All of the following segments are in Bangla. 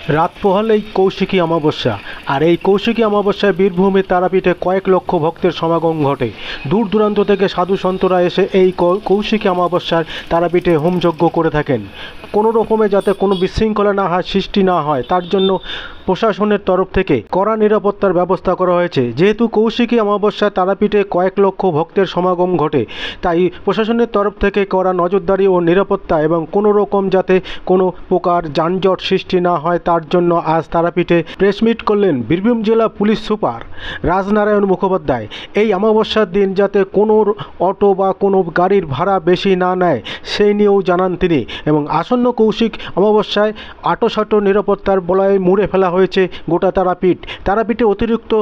রাত পোহালেই কৌশিকী অমাবস্যা, আর এই কৌশিকী অমাবস্যায় বীরভূমে তারাপীঠে কয়েক লক্ষ ভক্তের সমাগম ঘটে। দূর দূরান্ত থেকে সাধু সন্তরা এসে এই কৌশিকী অমাবস্যার তারাপীঠে হোমযজ্ঞ করে থাকেন। কোনো রকমে যাতে কোনো বিশৃঙ্খলা না হয়, সৃষ্টি না হয়, তার জন্য প্রশাসনের তরফ থেকে কড়া নিরাপত্তার ব্যবস্থা করা হয়েছে। যেহেতু কৌশিকী অমাবস্যায় তারাপীঠে কয়েক লক্ষ ভক্তের সমাগম ঘটে, তাই প্রশাসনের তরফ থেকে কড়া নজরদারি ও নিরাপত্তা এবং কোনো রকম যাতে কোনো প্রকার যানজট সৃষ্টি না হয়, তার জন্য আজ তারাপীঠে প্রেস মিট করলেন বীরভূম জেলা পুলিশ সুপার রাজনারায়ণ মুখোপাধ্যায়। এই অমাবস্যার দিন যাতে কোনো অটো বা কোনো গাড়ির ভাড়া বেশি না নেয়, সেই নিয়েও জানান তিনি। এবং আসন্ন কৌশিক অমাবস্যায় আঁটোসাঁটো নিরাপত্তার বলয়ে মুড়ে ফেলা হয়েছে গোটা তারাপীঠে অতিরিক্ত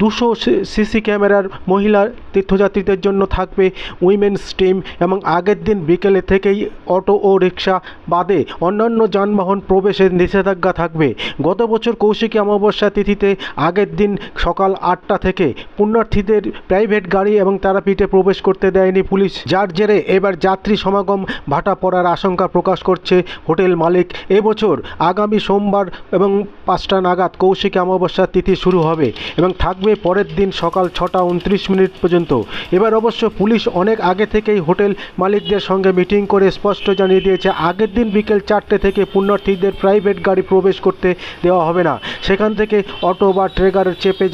200 সিসি ক্যামেরার মহিলা তীর্থযাত্রীদের জন্য থাকবে উইমেন্স টিম, এবং আগের দিন বিকেলে থেকেই অটো ও রিক্সা বাদে অন্যান্য যানবাহন প্রবেশের নিষেধাজ্ঞা থাকবে। গত বছর কৌশিকী অমাবস্যা তিথিতে আগের দিন সকাল 8টা থেকে পুণ্যার্থীদের প্রাইভেট গাড়ি এবং তারাপীঠে প্রবেশ করতে দেয়নি পুলিশ, যার জেরে এবার যাত্রী সমাগম ভাটা পড়ার আশঙ্কা প্রকাশ করছে হোটেল মালিক। এবছর আগামী সোমবার এবং 5টা নাগাদ কৌশিকী অমাবস্যার তিথি শুরু হবে এবং থাকবে পরের দিন সকাল 6টা 29 পর্যন্ত। এবার অবশ্য পুলিশ অনেক আগে থেকেই হোটেল মালিকদের সঙ্গে মিটিং করে স্পষ্ট জানিয়ে দিয়েছে, আগের দিন বিকেল 4টে থেকে পুণ্যার্থীদের প্রাইভেট গাড়ি প্রবেশ করতে দেওয়া হবে না। সেখান থেকে অটো বা ট্রেগারে চেপে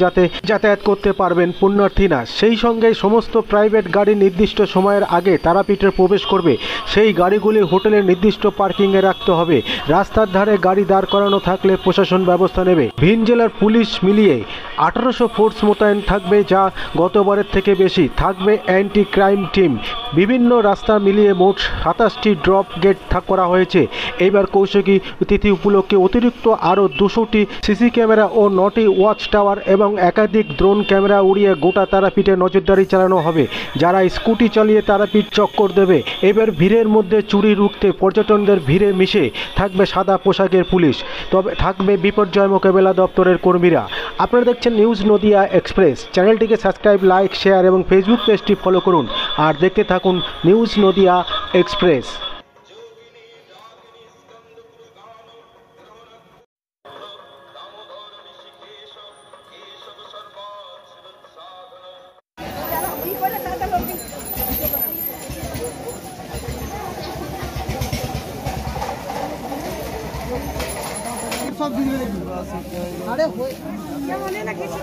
যাতায়াত করতে পারবেন পুণ্যার্থীরা। সেই সঙ্গে সমস্ত প্রাইভেট গাড়ি নির্দিষ্ট সময়ের আগে তারাপীঠে প্রবেশ করবে। সেই গাড়িগুলি হোটেলের নির্দিষ্ট পার্কিংয়ে রাখতে হবে। রাস্তার ধারে গাড়ি দাঁড় করানো থাকলে প্রশাসন ব্যবস্থা নেবে। ভিন জেলার পুলিশ মিলিয়ে 1800 ফোর্স মোতায়েন থাকবে, যা গতবারের থেকে বেশি। থাকবে অ্যান্টি ক্রাইম টিম। বিভিন্ন রাস্তা মিলিয়ে মোট 27টি ড্রপ গেট করা হয়েছে। এইবার কৌশিকী তিথি উপলক্ষে অতিরিক্ত আরও 200টি সিসি ক্যামেরা ও 9টি ওয়াচ টাওয়ার এবং একাধিক ড্রোন ক্যামেরা উড়িয়ে গোটা তারাপীঠে নজরদারি চালানো হবে। যারা স্কুটি চালিয়ে তারাপীঠ চক্কর দেবে, এবার ভিড়ের মধ্যে চুরি রুখতে পর্যটকদের ভিড়ে মিশে থাকবে সাদা পোশাকের পুলিশ, তবে থাকবে বিপর্যয় মোকাবেলা দপ্তরের কর্মীরা। আপনারা দেখছেন নিউজ নদিয়া এক্সপ্রেস। চ্যানেলটিকে সাবস্ক্রাইব, লাইক, শেয়ার এবং ফেসবুক পেজটি ফলো করুন আর দেখতে থাকুন নিউজ নদিয়া এক্সপ্রেস। अरे क्या बोले ना किसी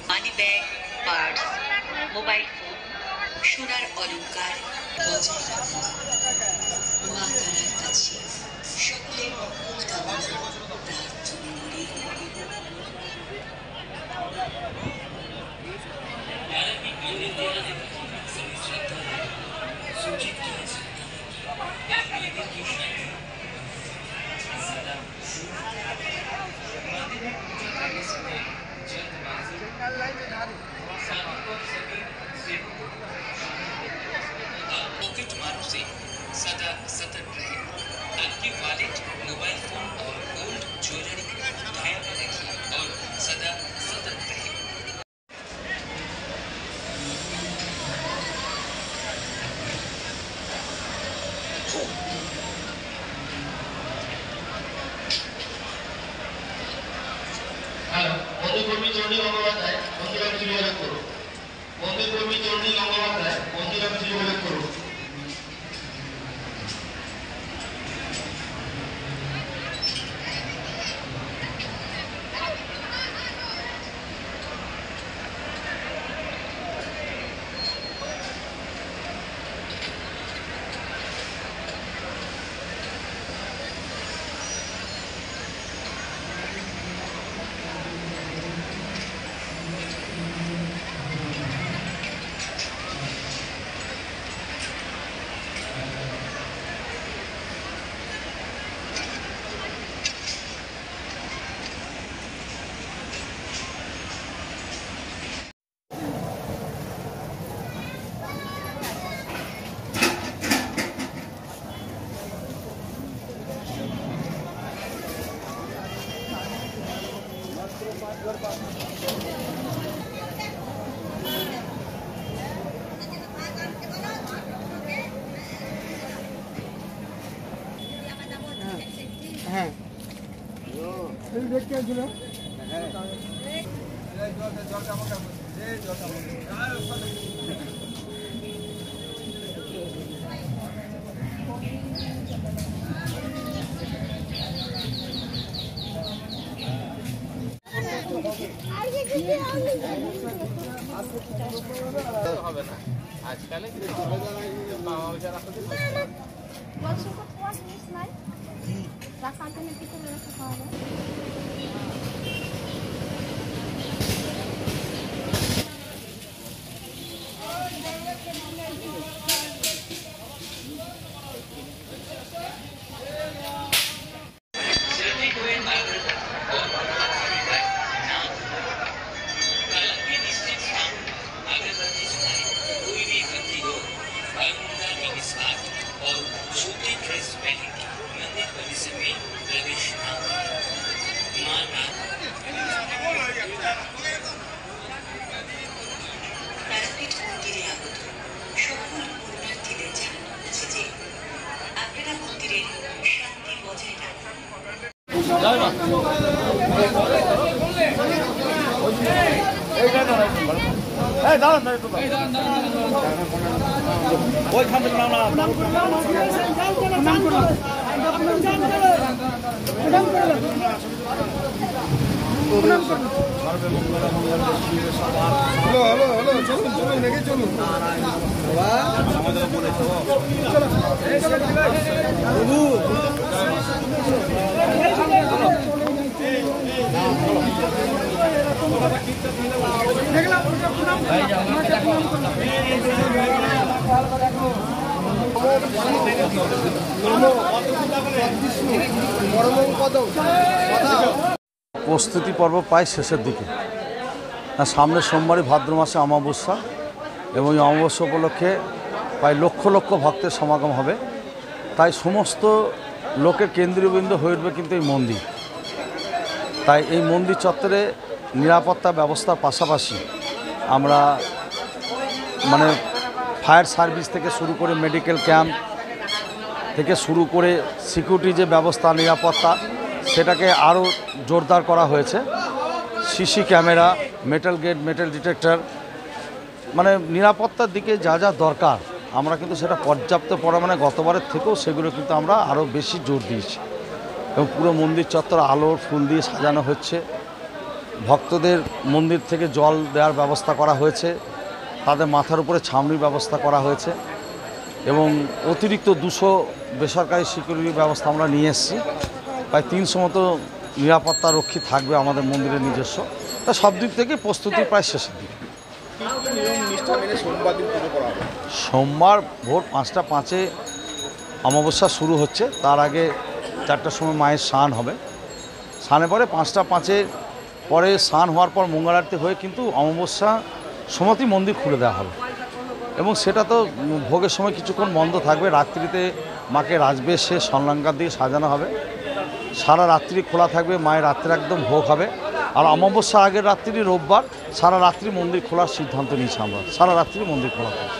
money bag, purse, mobile phone, সোনার অলংকার বজায় রাখুন। মা তারার কাছে সকলের মঙ্গল কামনা প্রার্থনা করি। पॉकेट मारो से বন্ধুকর্মী চণ্ডী গঙ্গোপাধ্যায় মন্দির অফিসে যোগাযোগ করুন। বন্ধুকর্মী চণ্ডী গঙ্গোপাধ্যায় মন্দির অফিসে যোগাযোগ করুন। হ্যাঁ দেখতে ছিল হবে না আজকালে और सूती ड्रेस पहन के मंदिर परिसर में प्रवेश न তারাপীঠ মন্দিরে আগত সকল পুণ্যার্থীদের জানানো হচ্ছে যে আপনারা মন্দিরের শান্তি বজায় রাখুন। প্রস্তুতি পর্ব প্রায় শেষের দিকে। সামনের সোমবারই ভাদ্র মাসে অমাবস্যা এবং এই অমাবস্যা উপলক্ষে প্রায় লক্ষ লক্ষ ভক্তের সমাগম হবে। তাই সমস্ত লোকের কেন্দ্রবিন্দু হয়ে উঠবে কিন্তু এই মন্দির। তাই এই মন্দির চত্বরে নিরাপত্তা ব্যবস্থার পাশাপাশি আমরা মানে ফায়ার সার্ভিস থেকে শুরু করে মেডিকেল ক্যাম্প থেকে শুরু করে সিকিউরিটি যে ব্যবস্থা নিরাপত্তা সেটাকে আরও জোরদার করা হয়েছে। CC camera, metal gate, metal detector, মানে নিরাপত্তার দিকে যা যা দরকার আমরা কিন্তু সেটা পর্যাপ্ত পরিমাণে গতবারের থেকেও সেগুলো কিন্তু আমরা আরও বেশি জোর দিয়েছি এবং পুরো মন্দির চত্বর আলোর ফুল দিয়ে সাজানো হচ্ছে। ভক্তদের মন্দির থেকে জল দেওয়ার ব্যবস্থা করা হয়েছে, তাদের মাথার উপরে ছাউনির ব্যবস্থা করা হয়েছে এবং অতিরিক্ত 200 বেসরকারি সিকিউরিটি ব্যবস্থা আমরা নিয়ে এসেছি। প্রায় 300 মতো নিরাপত্তা রক্ষী থাকবে আমাদের মন্দিরের নিজস্ব। তা সব দিক থেকে প্রস্তুতি প্রায় শেষের দিকে। সোমবার ভোর 5:05 অমাবস্যা শুরু হচ্ছে। তার আগে 4টার সময় মায়ের স্নান হবে। স্নানের পরে 5:05 পরে স্নান হওয়ার পর মঙ্গল আরতি হয়ে কিন্তু অমাবস্যা সময়তেই মন্দির খুলে দেওয়া হবে এবং সেটা তো ভোগের সময় কিছুক্ষণ বন্ধ থাকবে। রাত্রিতে মাকে রাজবেশে স্বর্ণালঙ্কার দিয়ে সাজানো হবে। সারা রাত্রি খোলা থাকবে, মায়ের রাত্রে একদম ভোগ হবে। আর অমাবস্যা আগের রাত্রি রোববার সারা রাত্রি মন্দির খোলার সিদ্ধান্ত নিয়েছি আমরা। সারা রাত্রি মন্দির খোলা থাকবে।